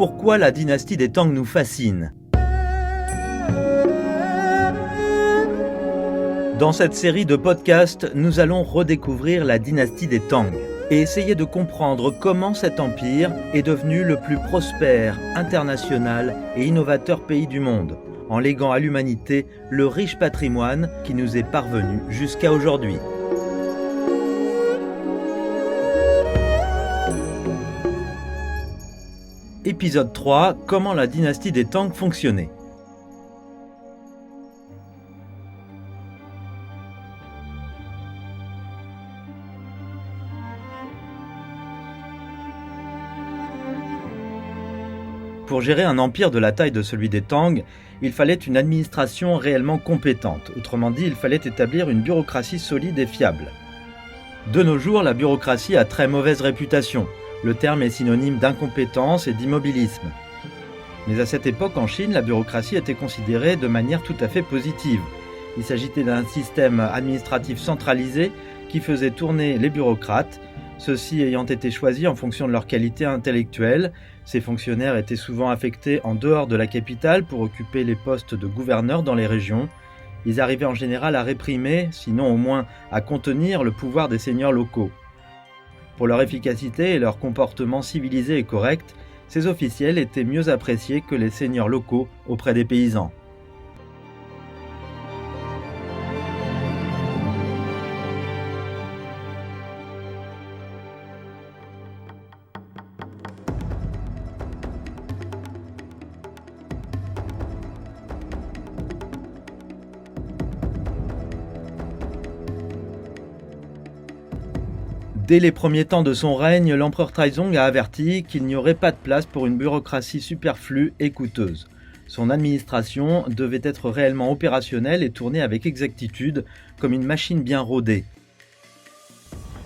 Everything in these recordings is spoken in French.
Pourquoi la dynastie des Tang nous fascine? Dans cette série de podcasts, nous allons redécouvrir la dynastie des Tang et essayer de comprendre comment cet empire est devenu le plus prospère, international et innovateur pays du monde, en léguant à l'humanité le riche patrimoine qui nous est parvenu jusqu'à aujourd'hui. Épisode 3, comment la dynastie des Tang fonctionnait. Pour gérer un empire de la taille de celui des Tang, il fallait une administration réellement compétente. Autrement dit, il fallait établir une bureaucratie solide et fiable. De nos jours, la bureaucratie a très mauvaise réputation. Le terme est synonyme d'incompétence et d'immobilisme. Mais à cette époque, en Chine, la bureaucratie était considérée de manière tout à fait positive. Il s'agissait d'un système administratif centralisé qui faisait tourner les bureaucrates, ceux-ci ayant été choisis en fonction de leur qualité intellectuelle. Ces fonctionnaires étaient souvent affectés en dehors de la capitale pour occuper les postes de gouverneurs dans les régions. Ils arrivaient en général à réprimer, sinon au moins à contenir le pouvoir des seigneurs locaux. Pour leur efficacité et leur comportement civilisé et correct, ces officiels étaient mieux appréciés que les seigneurs locaux auprès des paysans. Dès les premiers temps de son règne, l'empereur Taizong a averti qu'il n'y aurait pas de place pour une bureaucratie superflue et coûteuse. Son administration devait être réellement opérationnelle et tourner avec exactitude, comme une machine bien rodée.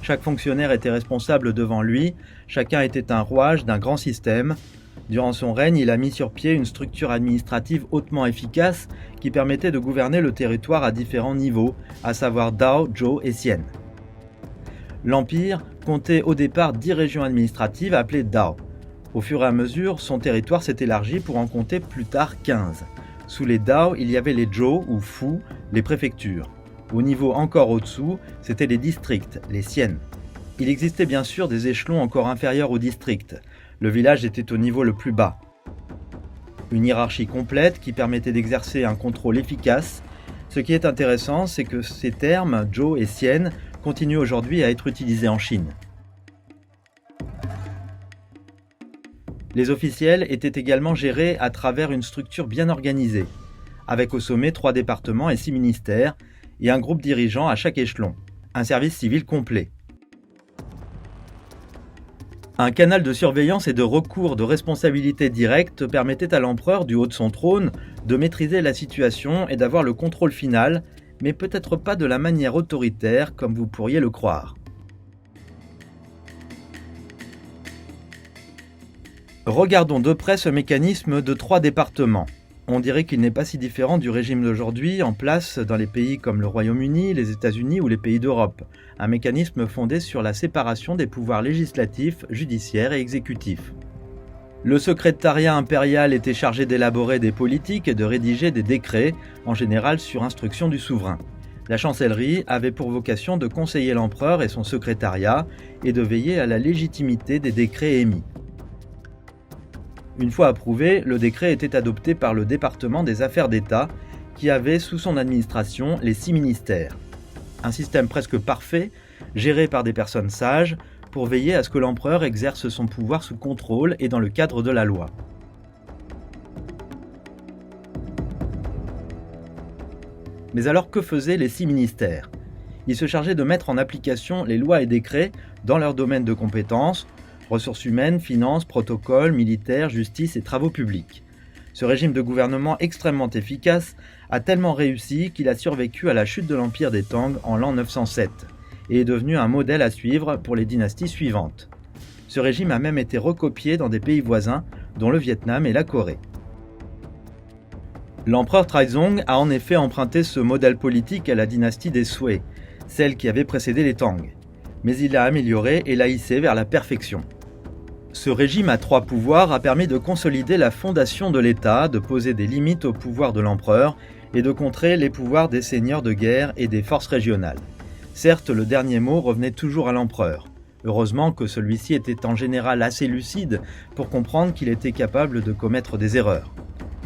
Chaque fonctionnaire était responsable devant lui, chacun était un rouage d'un grand système. Durant son règne, il a mis sur pied une structure administrative hautement efficace qui permettait de gouverner le territoire à différents niveaux, à savoir Dao, Zhou et Xian. L'Empire comptait au départ 10 régions administratives appelées Dao. Au fur et à mesure, son territoire s'est élargi pour en compter plus tard 15. Sous les Dao, il y avait les Zhou ou Fu, les préfectures. Au niveau encore au-dessous, c'étaient les districts, les Xian. Il existait bien sûr des échelons encore inférieurs aux districts. Le village était au niveau le plus bas. Une hiérarchie complète qui permettait d'exercer un contrôle efficace. Ce qui est intéressant, c'est que ces termes, Zhou et Xian, continue aujourd'hui à être utilisé en Chine. Les officiels étaient également gérés à travers une structure bien organisée, avec au sommet 3 départements et 6 ministères, et un groupe dirigeant à chaque échelon, un service civil complet. Un canal de surveillance et de recours de responsabilité directe permettait à l'empereur, du haut de son trône, de maîtriser la situation et d'avoir le contrôle final, mais peut-être pas de la manière autoritaire comme vous pourriez le croire. Regardons de près ce mécanisme de 3 départements. On dirait qu'il n'est pas si différent du régime d'aujourd'hui en place dans les pays comme le Royaume-Uni, les États-Unis ou les pays d'Europe. Un mécanisme fondé sur la séparation des pouvoirs législatifs, judiciaires et exécutifs. Le secrétariat impérial était chargé d'élaborer des politiques et de rédiger des décrets, en général sur instruction du souverain. La chancellerie avait pour vocation de conseiller l'empereur et son secrétariat et de veiller à la légitimité des décrets émis. Une fois approuvé, le décret était adopté par le département des affaires d'État, qui avait sous son administration les 6 ministères. Un système presque parfait, géré par des personnes sages, pour veiller à ce que l'empereur exerce son pouvoir sous contrôle et dans le cadre de la loi. Mais alors que faisaient les 6 ministères? Ils se chargeaient de mettre en application les lois et décrets dans leur domaine de compétences, ressources humaines, finances, protocoles, militaires, justice et travaux publics. Ce régime de gouvernement extrêmement efficace a tellement réussi qu'il a survécu à la chute de l'empire des Tang en l'an 907. Et est devenu un modèle à suivre pour les dynasties suivantes. Ce régime a même été recopié dans des pays voisins, dont le Vietnam et la Corée. L'empereur Taizong a en effet emprunté ce modèle politique à la dynastie des Sui, celle qui avait précédé les Tang, mais il l'a amélioré et l'a hissé vers la perfection. Ce régime à 3 pouvoirs a permis de consolider la fondation de l'État, de poser des limites au pouvoir de l'empereur et de contrer les pouvoirs des seigneurs de guerre et des forces régionales. Certes, le dernier mot revenait toujours à l'empereur. Heureusement que celui-ci était en général assez lucide pour comprendre qu'il était capable de commettre des erreurs.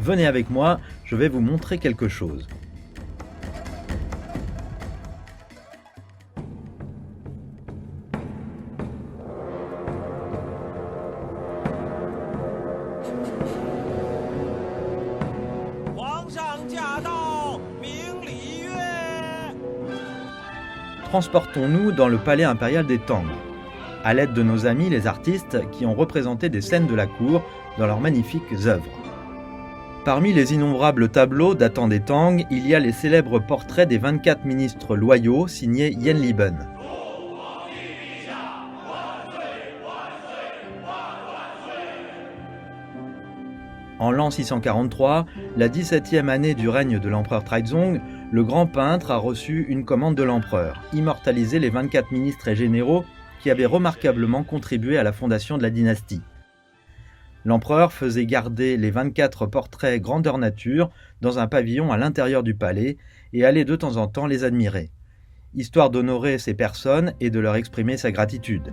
Venez avec moi, je vais vous montrer quelque chose. Transportons-nous dans le palais impérial des Tang, à l'aide de nos amis les artistes qui ont représenté des scènes de la cour dans leurs magnifiques œuvres. Parmi les innombrables tableaux datant des Tang, il y a les célèbres portraits des 24 ministres loyaux signés Yen Liben. En l'an 643, la 17e année du règne de l'empereur Taizong, le grand peintre a reçu une commande de l'empereur, immortaliser les 24 ministres et généraux qui avaient remarquablement contribué à la fondation de la dynastie. L'empereur faisait garder les 24 portraits grandeur nature dans un pavillon à l'intérieur du palais et allait de temps en temps les admirer, histoire d'honorer ces personnes et de leur exprimer sa gratitude.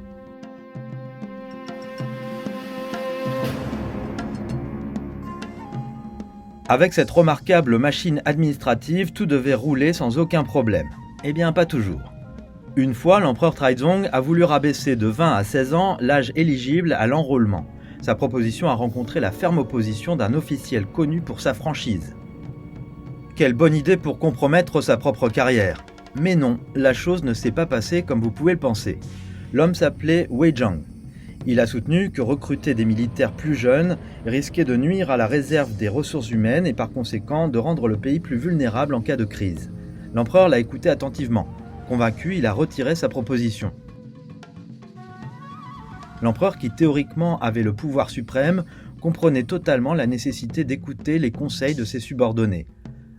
Avec cette remarquable machine administrative, tout devait rouler sans aucun problème. Eh bien, pas toujours. Une fois, l'empereur Taizong a voulu rabaisser de 20 à 16 ans l'âge éligible à l'enrôlement. Sa proposition a rencontré la ferme opposition d'un officiel connu pour sa franchise. Quelle bonne idée pour compromettre sa propre carrière. Mais non, la chose ne s'est pas passée comme vous pouvez le penser. L'homme s'appelait Wei Zhang. Il a soutenu que recruter des militaires plus jeunes risquait de nuire à la réserve des ressources humaines et par conséquent de rendre le pays plus vulnérable en cas de crise. L'empereur l'a écouté attentivement. Convaincu, il a retiré sa proposition. L'empereur, qui théoriquement avait le pouvoir suprême, comprenait totalement la nécessité d'écouter les conseils de ses subordonnés.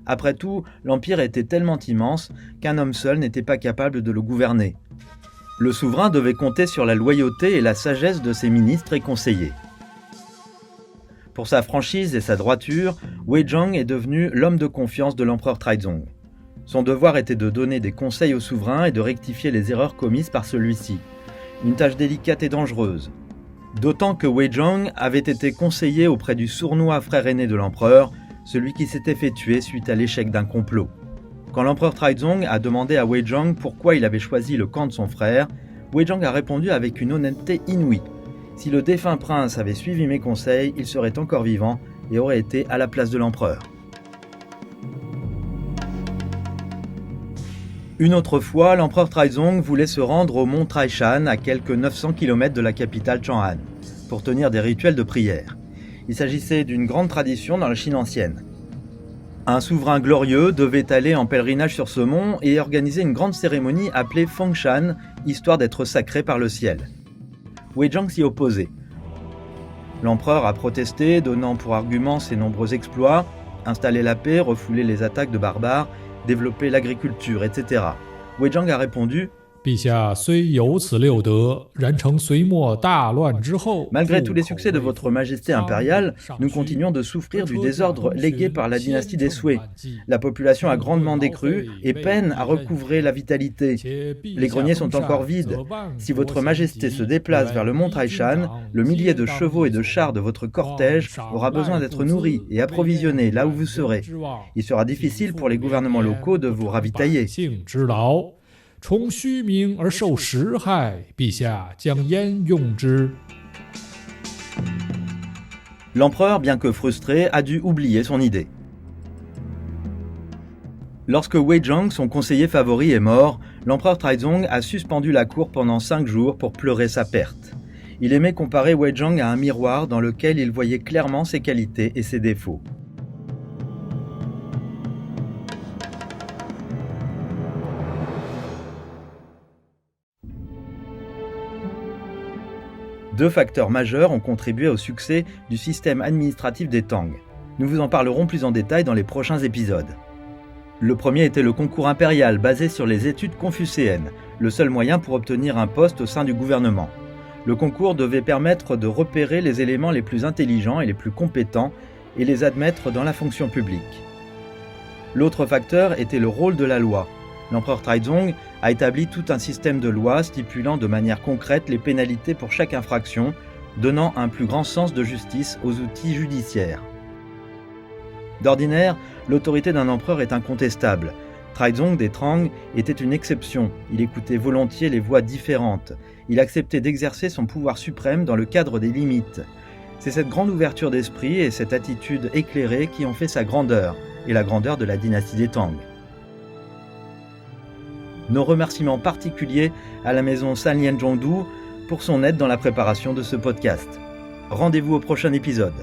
Après tout, l'empire était tellement immense qu'un homme seul n'était pas capable de le gouverner. Le souverain devait compter sur la loyauté et la sagesse de ses ministres et conseillers. Pour sa franchise et sa droiture, Wei Zhang est devenu l'homme de confiance de l'empereur Taizong. Son devoir était de donner des conseils au souverain et de rectifier les erreurs commises par celui-ci. Une tâche délicate et dangereuse. D'autant que Wei Zhang avait été conseiller auprès du sournois frère aîné de l'empereur, celui qui s'était fait tuer suite à l'échec d'un complot. Quand l'empereur Taizong a demandé à Wei Zhang pourquoi il avait choisi le camp de son frère, Wei Zhang a répondu avec une honnêteté inouïe. Si le défunt prince avait suivi mes conseils, il serait encore vivant et aurait été à la place de l'empereur. Une autre fois, l'empereur Taizong voulait se rendre au mont Taishan, à quelques 900 km de la capitale Chang'an, pour tenir des rituels de prière. Il s'agissait d'une grande tradition dans la Chine ancienne. Un souverain glorieux devait aller en pèlerinage sur ce mont et organiser une grande cérémonie appelée Fengshan, histoire d'être sacré par le ciel. Wei Zhang s'y opposait. L'empereur a protesté, donnant pour argument ses nombreux exploits, installer la paix, refouler les attaques de barbares, développer l'agriculture, etc. Wei Zhang a répondu: Malgré tous les succès de votre majesté impériale, nous continuons de souffrir du désordre légué par la dynastie des Sui. La population a grandement décru et peine à recouvrer la vitalité. Les greniers sont encore vides. Si votre majesté se déplace vers le mont Taishan, le millier de chevaux et de chars de votre cortège aura besoin d'être nourri et approvisionné là où vous serez. Il sera difficile pour les gouvernements locaux de vous ravitailler. L'empereur, bien que frustré, a dû oublier son idée. Lorsque Wei Zhang, son conseiller favori, est mort, l'empereur Taizong a suspendu la cour pendant 5 jours pour pleurer sa perte. Il aimait comparer Wei Zhang à un miroir dans lequel il voyait clairement ses qualités et ses défauts. Deux facteurs majeurs ont contribué au succès du système administratif des Tang. Nous vous en parlerons plus en détail dans les prochains épisodes. Le premier était le concours impérial basé sur les études confucéennes, le seul moyen pour obtenir un poste au sein du gouvernement. Le concours devait permettre de repérer les éléments les plus intelligents et les plus compétents et les admettre dans la fonction publique. L'autre facteur était le rôle de la loi. L'empereur Taizong a établi tout un système de lois stipulant de manière concrète les pénalités pour chaque infraction, donnant un plus grand sens de justice aux outils judiciaires. D'ordinaire, l'autorité d'un empereur est incontestable. Taizong des Trang était une exception. Il écoutait volontiers les voix différentes. Il acceptait d'exercer son pouvoir suprême dans le cadre des limites. C'est cette grande ouverture d'esprit et cette attitude éclairée qui ont fait sa grandeur et la grandeur de la dynastie des Tang. Nos remerciements particuliers à la maison Sanlian Zhongdu pour son aide dans la préparation de ce podcast. Rendez-vous au prochain épisode.